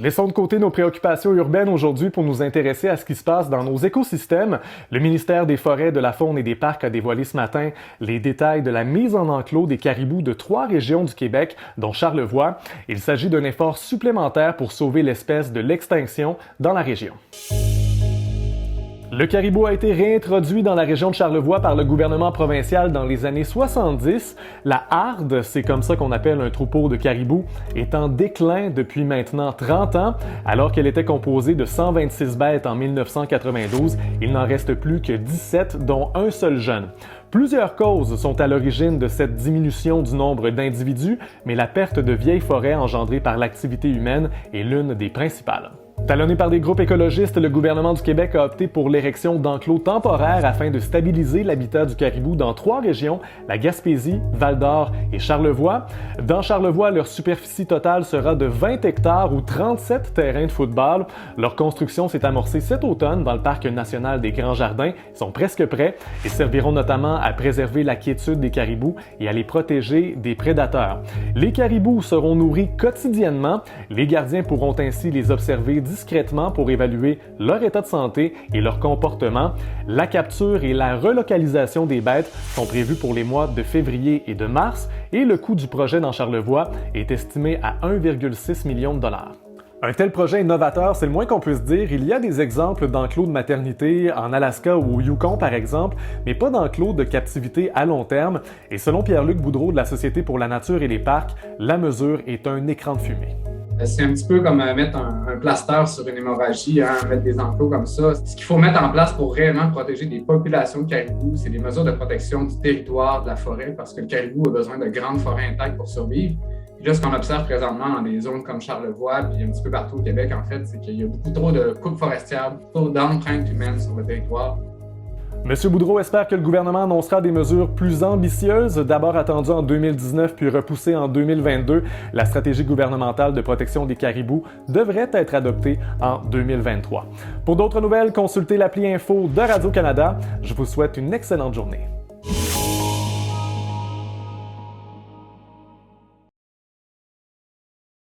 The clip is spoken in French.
Laissons de côté nos préoccupations urbaines aujourd'hui pour nous intéresser à ce qui se passe dans nos écosystèmes. Le ministère des Forêts, de la Faune et des Parcs a dévoilé ce matin les détails de la mise en enclos des caribous de 3 régions du Québec, dont Charlevoix. Il s'agit d'un effort supplémentaire pour sauver l'espèce de l'extinction dans la région. Le caribou a été réintroduit dans la région de Charlevoix par le gouvernement provincial dans les années 70. La harde, c'est comme ça qu'on appelle un troupeau de caribous, est en déclin depuis maintenant 30 ans. Alors qu'elle était composée de 126 bêtes en 1992, il n'en reste plus que 17, dont un seul jeune. Plusieurs causes sont à l'origine de cette diminution du nombre d'individus, mais la perte de vieilles forêts engendrée par l'activité humaine est l'une des principales. Talonné par des groupes écologistes, le gouvernement du Québec a opté pour l'érection d'enclos temporaires afin de stabiliser l'habitat du caribou dans 3 régions, la Gaspésie, Val-d'Or et Charlevoix. Dans Charlevoix, leur superficie totale sera de 20 hectares ou 37 terrains de football. Leur construction s'est amorcée cet automne dans le Parc national des Grands Jardins. Ils sont presque prêts et serviront notamment à préserver la quiétude des caribous et à les protéger des prédateurs. Les caribous seront nourris quotidiennement. Les gardiens pourront ainsi les observer discrètement pour évaluer leur état de santé et leur comportement. La capture et la relocalisation des bêtes sont prévues pour les mois de février et de mars et le coût du projet dans Charlevoix est estimé à 1,6 million de dollars. Un tel projet innovateur, c'est le moins qu'on puisse dire. Il y a des exemples d'enclos de maternité en Alaska ou au Yukon, par exemple, mais pas d'enclos de captivité à long terme. Et selon Pierre-Luc Boudreau de la Société pour la nature et les parcs, la mesure est un écran de fumée. C'est un petit peu comme mettre un plaster sur une hémorragie, mettre des enclos comme ça. Ce qu'il faut mettre en place pour réellement protéger des populations de caribous, c'est des mesures de protection du territoire, de la forêt, parce que le caribou a besoin de grandes forêts intactes pour survivre. Puis là, ce qu'on observe présentement dans des zones comme Charlevoix, puis un petit peu partout au Québec, en fait, c'est qu'il y a beaucoup trop de coupes forestières, beaucoup trop d'empreintes humaines sur le territoire. M. Boudreau espère que le gouvernement annoncera des mesures plus ambitieuses, d'abord attendues en 2019 puis repoussées en 2022. La stratégie gouvernementale de protection des caribous devrait être adoptée en 2023. Pour d'autres nouvelles, consultez l'appli Info de Radio-Canada. Je vous souhaite une excellente journée.